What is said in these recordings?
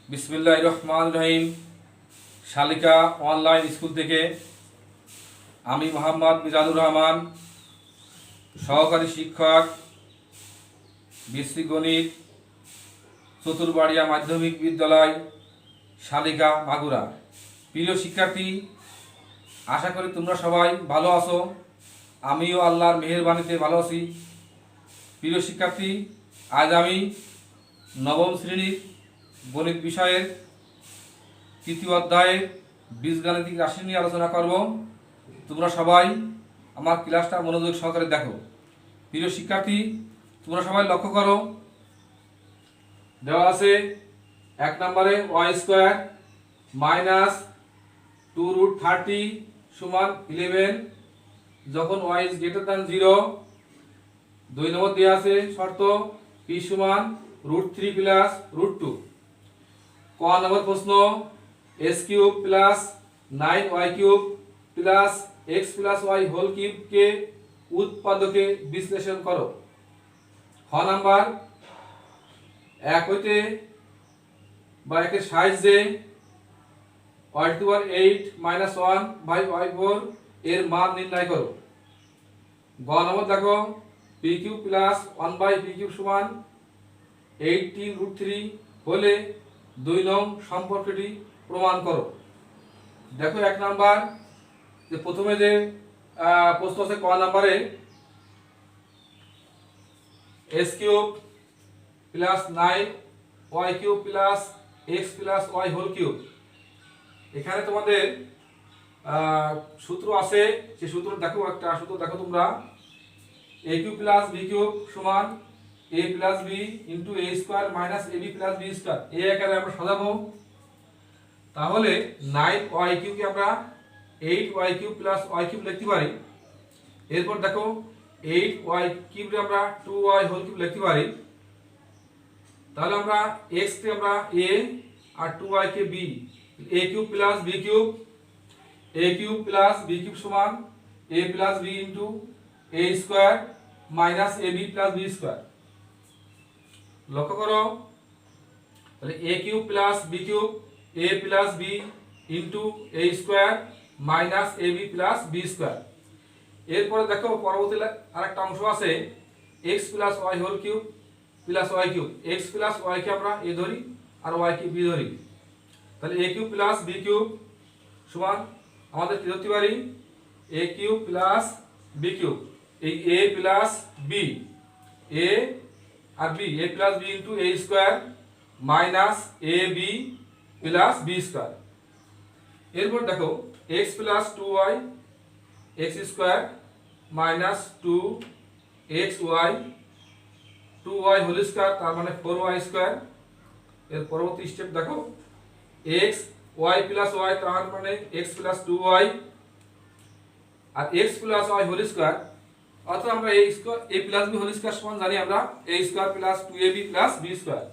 বিসমিল্লাহির রহমানির রহিম। শালিকা অনলাইন স্কুল থেকে আমি মোহাম্মদ মিজানুর রহমান, সহকারী শিক্ষক, বৃশ্চিক গণিত, চতুরবাড়িয়া মাধ্যমিক বিদ্যালয়, শালিকা, মাগুরা। প্রিয় শিক্ষার্থী, আশা করি তোমরা সবাই ভালো আছো। আমিও আল্লাহর মেহেরবানিতে ভালো আছি। প্রিয় শিক্ষার্থী, আজ আমি নবম শ্রেণীর গণিত বিষয়ের তৃতীয় অধ্যায়ের বীজগাণিতিক রাশি নিয়ে আলোচনা করব। তোমরা সবাই আমার ক্লাসটা মনোযোগ সহকারে দেখো। প্রিয় শিক্ষার্থী, তোমরা সবাই লক্ষ্য করো, দেওয়া আছে 1 নম্বরে y² মাইনাস 2√30 সমান 11 যখন y is greater than 0। 2 নম্বর দেওয়া আছে শর্ত p সমান √3 প্লাস √2। ক নম্বর প্রশ্ন s³ plus 9y³ plus x plus y whole cube কে উৎপাদকে বিশ্লেষণ করো। খ নাম্বার 1 হইতে বা একের সাহায্যে y⁻8 মাইনাস 1 বাই y4 এর মান নির্ণয় করো। গ নম্বর দেখো p³ প্লাস 1 বাই p³ সমান 18√3 হলে 2 নং সম্পর্কটি প্রমাণ করো। দেখো 1 নাম্বার যে প্রথমে যে প্রশ্ন আছে ক নাম্বারে s³ plus 9y³ plus x plus y whole cube. এখানে তোমাদের সূত্র আছে, সেই সূত্র দেখো, একটা সূত্র দেখো তোমরা, a³ প্লাস b³ সমান a plus b into a square minus ab plus b square. এই আকারে আমরা সাজাবো। তাহলে 9y³ কে আমরা 8y³ প্লাস y³ লিখতে পারি। এরপর দেখো 8y³ কে আমরা 2y হোল কিউব লিখতে পারি। তাহলে আমরা x কে আমরা a আর 2y কে b, a³ plus b³ a³ plus b³ সমান a plus b into a square minus ab plus b square. লক্ষ্য করো, তাহলে a³ plus b³ a plus b into a square minus ab plus b square. এরপরে দেখো পরবর্তী আরেকটা অংশ আছে x plus y whole cube plus y³ x plus y কে আমরা a ধরি আর y কে b ধরি। তাহলে a³ প্লাস b³ সমান আমাদের কি ধরতে পারি, a³ প্লাস b³ এই a প্লাস b, a আর b, a plus b into a square minus ab plus b square. এরপর দেখো x plus 2y x square minus 2xy 2y whole square তার মানে 4y স্কোয়ার। এর পরবর্তী step দেখো x y plus y তার মানে x প্লাস 2y আর x plus y whole square, অর্থাৎ আমরা a plus b whole square সমান জানি আমরা a square plus 2ab plus b square.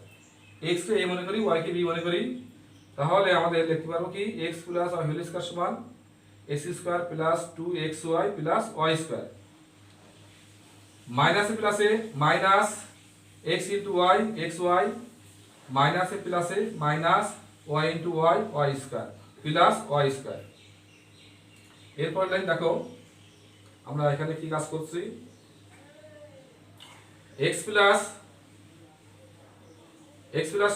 x কে a মনে করি, y কে b মনে করি। তাহলে আমাদের লিখতে পারবো কি x plus y whole square সমান x square plus 2xy plus y square. Minus এ প্লাসে minus x into y xy minus এ প্লাসে minus y into y y square plus y square. এরপর লাইন দেখো আমরা এখানে কি কাজ করছি, x প্লাস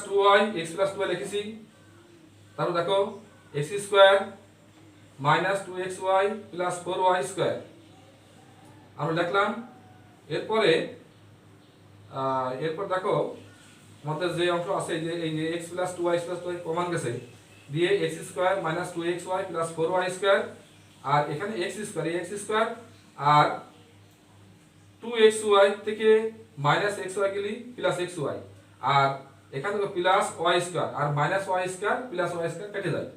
2y লিখেছি। তারপর দেখো x square minus 2xy plus 4y square আমরা লিখলাম। এরপর দেখো আমাদের যে অংশ আছে যে এই যে x plus 2y plus 2y common গেছে, দিয়ে x square minus 2xy plus 4y square আর এখানে x স্কোয়ার, এই x স্কোয়ার আর 2xy থেকে মাইনাস xy গেলি প্লাস xy আর এখানে থেকে প্লাস y স্কোয়ার আর minus y square plus y square কেটে যায়।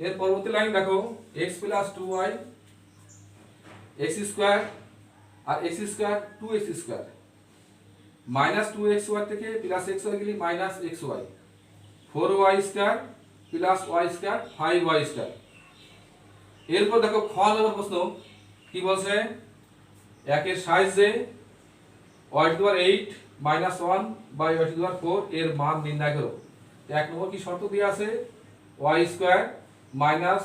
এর পরবর্তী লাইন দেখো x plus 2y x square আর x square 2x square minus 2xy থেকে প্লাস xy গেলি minus xy 4y square plus y square 5y square. এরপর দেখো খ নম্বর প্রশ্ন কি বলছে, একের সাহায্যে y⁻8 -1 বাই y⁻4 এর মান নির্ণয় করো। এক নম্বর কি শর্ত দিয়ে আছে, ওয়াই স্কোয়ার মাইনাস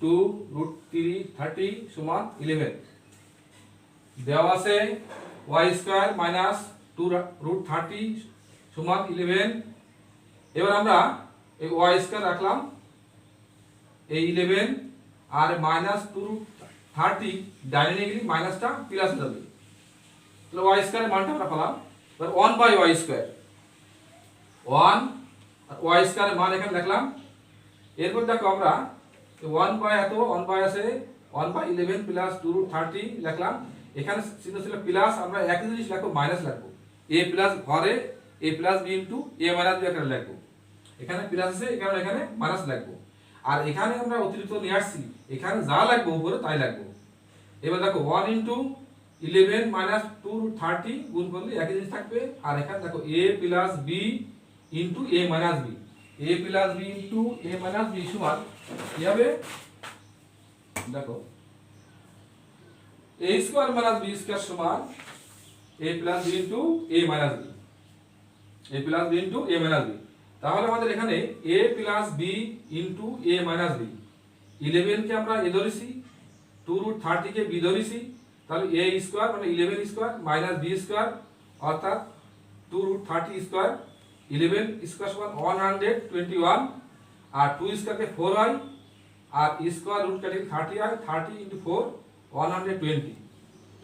2√3 সমান 11 দেওয়া আছে, ওয়াই স্কোয়ার মাইনাস 2√30 সমান 11। এবার আমরা এই ওয়াই স্কোয়ার রাখলাম, এই 11 আর মাইনাস 2√30 ডাইরেক্টলি মাইনাসটা প্লাস হয়ে যাবে, তাহলে ওয়াই স্কোয়ারের মানটা আমরা পেলাম। এবার 1/y স্কোয়ার, 1 আর ওয়াই স্কোয়ারের মান এখানে লিখলাম। এরপর দেখো আমরা 1 আছে 1/11 প্লাস 2√30 লিখলাম। এখানে চিহ্ন ছিল প্লাস, আমরা একই জিনিস লিখবো, মাইনাস লিখবো, a প্লাস ঘরে a plus b into a minus b আকারে লিখবো। এখানে প্লাস আছে, এখানে মাইনাস লিখবো। আর এখানে আমরা অতিরিক্ত নিয়ে আসছি, এখানে যা লিখবো উপরে তাই লিখবো। এবার দেখো 1 ইনটু 11 মাইনাস 2√30 গুণ করলে একই জিনিস থাকবে। আর এখানে দেখো a plus b into a minus b, a plus b into a minus b সমান কি হবে, দেখো a square minus b square সমান a plus b into a minus b, a plus b into a minus b। তাহলে আমাদের এখানে a plus b into a minus b, 11 কে আমরা a ধরেছি, 2√30 কে b ধরেছি, তাহলে a স্কয়ার মানে 11 স্কয়ার মাইনাস b স্কয়ার অর্থাৎ 2√30 স্কয়ার, 11 স্কয়ার সমান 121, আর 2 স্কয়ারকে 4 হয়, আর স্কয়ার রুট কাটিং 30 হয়, 30 ইনটু 4 120।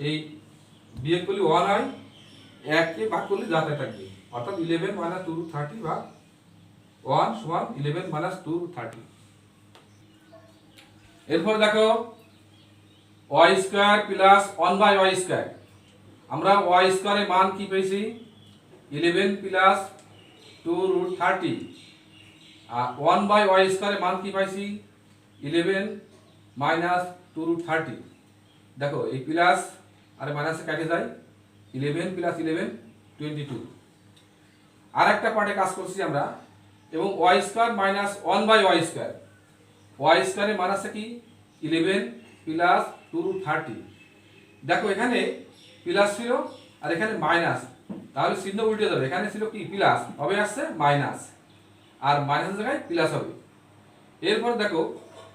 এই বিয়োগ করলে 1 হয়, 1 কে ভাগ করলে যা তাই থাকবে, অর্থাৎ 11 মাইনাস 2√30 ভাগ 1 সমান 11 মাইনাস 2√30। এরপর দেখো y square plus 1/y square, আমরা y স্কয়ারের মান কি পেয়েছি, 11 প্লাস 2√30, আর 1/y স্কয়ারের মান কি পাইছি, 11 মাইনাস 2√30। দেখো এই প্লাস আর মাইনাসে কেটে যায়, 11 প্লাস 11 22। আর একটা পার্টে কাজ করছি আমরা, এবং y square minus 1/y square, y স্কয়ারের মান আছে কি 11 প্লাস 2√30। দেখো এখানে প্লাস ছিল আর এখানে মাইনাস, তাহলে চিহ্ন উল্টে যাবে, এখানে ছিল কি প্লাস, হবে আসছে মাইনাস, আর মাইনাসের জায়গায় প্লাস হবে। এরপর দেখো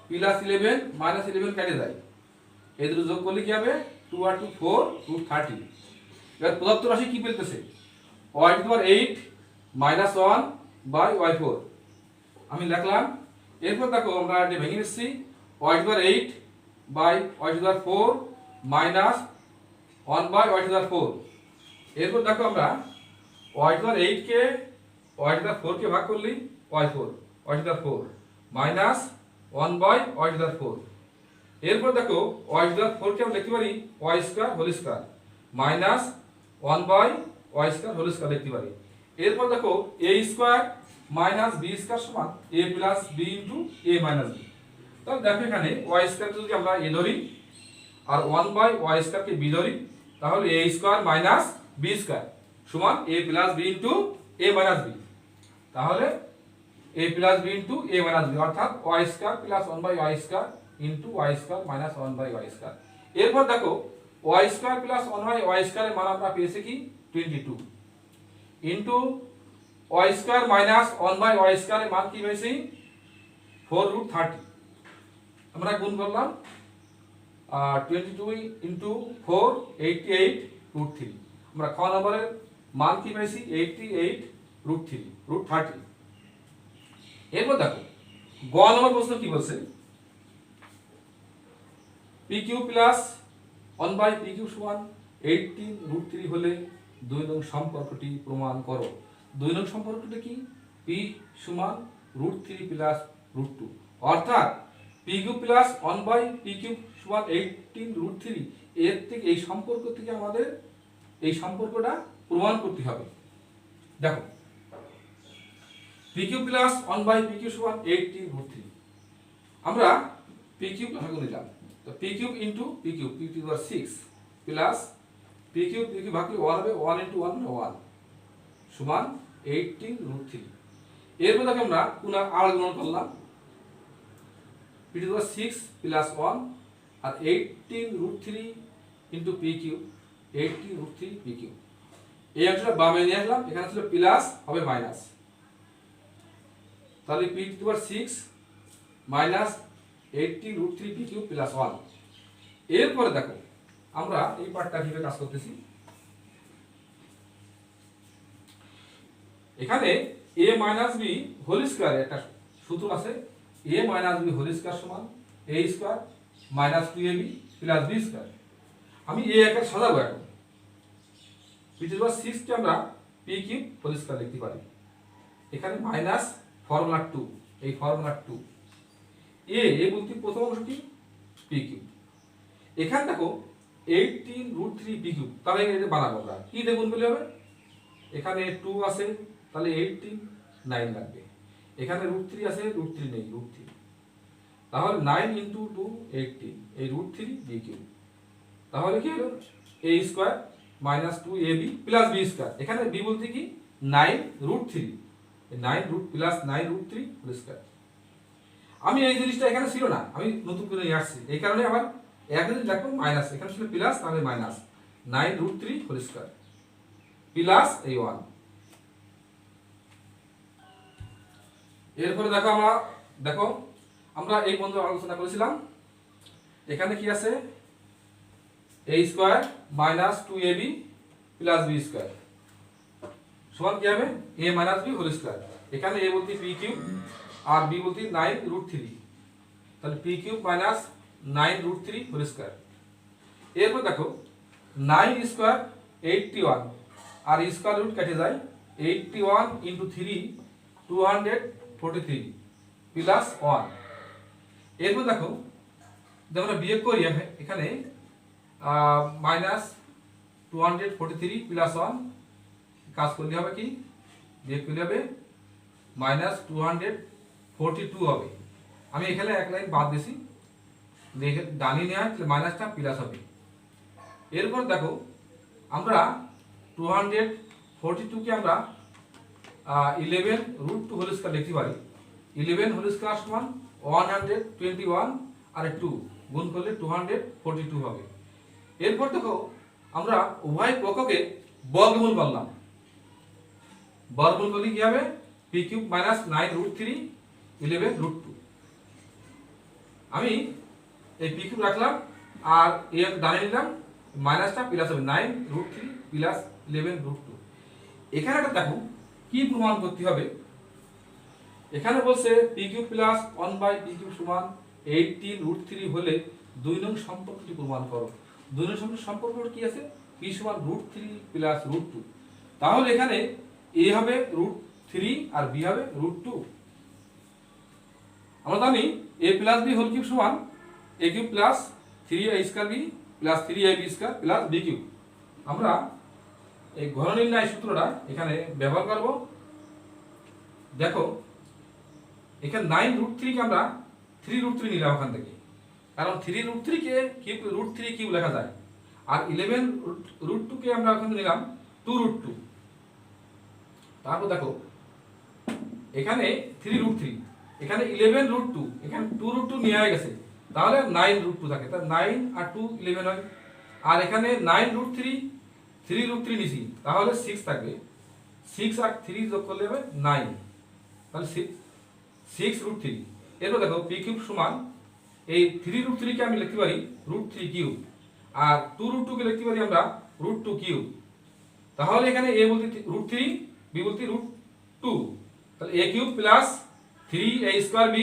প্লাস 11 মাইনাস 11 কেটে যায়, এই দুটো যোগ করলে কি হবে, 2 আর 2 4√30। এবার প্রদত্ত রাশি কি বলতেছে, y⁴ মাইনাস 1/y4 আমি লিখলাম। এরপর দেখো আমরা এটা ভেঙে নিচ্ছি, y⁴ মাইনাস 1/y4। এরপর দেখো আমরা y⁴কে y⁴ ভাগ করলি y4 মাইনাস 1/y4। এরপর দেখো y⁴কে আমরা লিখতে পারি y square whole square minus 1/y² whole square লিখতে পারি। এরপর দেখো a square minus b square সমান a plus b into a minus b। তাহলে দেখো এখানে y স্কয়ার যদি আমরা a ধরি আর 1/y² কে b ধরি, তাহলে a square minus b square সমান a plus b into a minus b। তাহলে a plus b into a minus b অর্থাৎ y square plus 1/y² into y square minus 1/y²। এরপর দেখো y square plus 1/y² এর মান আমরা পেয়েছি কি 22 into y square minus 1/y² এর মান কি পেয়েছি 4√30। আমরা গুণ করলাম 22 ইনটু 4 88√3। আমরা খ নম্বরের মান কি পেয়েছি 88√3 এরপর দেখো গ নম্বর প্রশ্ন কি বলছে, PQ প্লাস 1/PQ সমান 18√3 হলে 2 নং সম্পর্কটি প্রমাণ করো। 2 নং সম্পর্কটি কি, P সমান √3 প্লাস √2, অর্থাৎ PQ প্লাস 1/PQ সমান 18√3। এর থেকে এই সম্পর্ক থেকে আমাদের এই সম্পর্কটা প্রমাণ করতে হবে। দেখো PQ প্লাস 1/PQ সমান 18√3, আমরা PQ ভাগ নিলাম, তো PQ into PQ P⁴ 6 plus PQ ভাগ করলে 1 হবে, 1 ইনটু 1 মানে 1 সমান 18√3। এরপর দেখো আমরা পুনঃ আর গুণ করলাম, P⁴ 6 প্লাস 1 আর 18√3 ইনটু PQ 18√3 PQ। এই অংশটা বামে নিয়ে আসলাম, এখানে ছিল প্লাস হবে মাইনাস, তাহলে P to the power 6 minus 80 root 3 P cube plus 1। এরপরে দেখো আমরা এই পার্টটা কিভাবে কাজ করতেছি। এখানে a minus B whole square একটা সূত্র আছে, a minus B whole square সমান a square minus 2ab plus b square. আমি a একে সাজাবো এখন। পি টু দি পাওয়ার 6 কে আমরা p কিউব হোল স্কয়ার লিখতে পারি। এখানে মাইনাস ফর্মুলা 2, এই ফর্মুলা 2 a বলতে প্রথম অংশ কি p কিউব। এখানে দেখো 18 রুট 3 p কিউব, তাহলে এটা বানাবো আমরা কি দিয়ে গুণ করলে হবে। এখানে 2 আছে তাহলে 18 9 লাগবে। এখানে রুট 3 আছে, রুট 3 নেই, রুট 3, তাহলে 9 ইনটু 2 18, এই রুট 3 b কিউব। তাহলে কি হলো a square minus 2ab plus b square. এখানে b বলতে কি 9 root 3, 9 root plus 9 root 3 whole square. আমি এই জিনিসটা এখানে ছিল না, আমি নতুন করে নিয়ে আসছি, এই কারণে আবার এখানে দেখো মাইনাস, এখানে ছিল প্লাস, তাহলে minus 9 root 3 whole square plus এই 1। এরপরে দেখো আমরা এই পর্যন্ত আলোচনা করেছিলাম। এখানে কি আছে a square minus 2ab plus b square সমান কি হবে a minus b whole square. এখানে a বলতে p কিউব আর b বলতে 9 রুট 3, তাহলে p cube minus 9 root 3 whole square. এরপর দেখো 9 স্কয়ার 81 আর স্কয়ার রুট কেটে যায়, 81 ইনটু 3 243 প্লাস 1। এরপর দেখো যখন আমরা বিয়োগ করি এখানে মাইনাস 243 প্লাস 1 কাজ করলে হবে কি বিয়োগ করলে হবে মাইনাস 242 হবে। আমি এখানে এক লাইন বাদ দিছি, দেখে ডানি নেওয়া তাহলে মাইনাসটা প্লাস হবে। এরপর দেখো আমরা 242 কে আমরা 11 রুট 2 হোল স্কয়ার লিখতে পারি। 11 হোল স্কয়ার সমান 121 আর 2 গুণ করলে 242 হবে। এরপর দেখো আমরা উভয় পক্ষকে বর্গমূল করলাম, বর্গমূল করলে কি হবে p cube minus 9 root 3 11 root 2। আমি এই p কিউব রাখলাম আর এর ডানে নিলাম, মাইনাসটা প্লাস হবে 9 রুট 3 প্লাস 11 রুট 2। এখানে একটা দেখো কি প্রমাণ করতে হবে। এখানে বলছে p cube plus 1 by p cube সমান 18 রুট 3 হলে 2 নং সম্পর্কটি প্রমাণ করো। 2 নং সম্পর্ক কি আছে p সমান রুট 3 প্লাস রুট 2, তাহলে এখানে a হবে রুট 3 আর b হবে রুট 2। আমরা জানি a plus b whole cube সমান a cube plus 3a square b plus 3ab square plus b cube. আমরা এই ঘন নির্ণয় সূত্রটা এখানে ব্যবহার করব। দেখো এখানে 9 রুট 3 কে আমরা 3 রুট 3 নিলাম ওখান থেকে, কারণ 3 root 3 K cube root 3 cube লেখা যায়, আর 11 রুট 2 কে আমরা ওখানে নিলাম 2 রুট 2। তারপর দেখো এখানে 3 রুট 3, এখানে 11 রুট 2, এখানে 2 রুট 2 নিয়ে গেছে, তাহলে 9 রুট 2 থাকে, তাহলে 9 আর 2 11 হয়। আর এখানে 9 রুট 3 3 রুট 3 নিছি, তাহলে 6 থাকবে, 6 আর 3 যোগ করলে হবে 9, তাহলে 6 রুট 3। এরপর দেখো p কিউব সমান এই 3 রুট 3 কে আমি লিখতে পারি রুট 3 কিউব, আর 2 রুট 2 কে লিখতে পারি আমরা রুট 2 কিউব। তাহলে এখানে a বলতে রুট 3, b বলতে রুট 2, তাহলে a cube plus 3a square b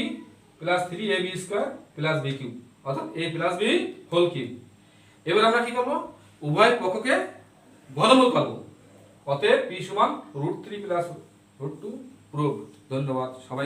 plus 3ab square plus b cube, অর্থাৎ a plus b whole cube. এবার আমরা কি করব উভয় পক্ষকে ঘনমূল করব, অতএব p সমান রুট 3 প্লাস রুট 2 প্রুভ। ধন্যবাদ সবাই।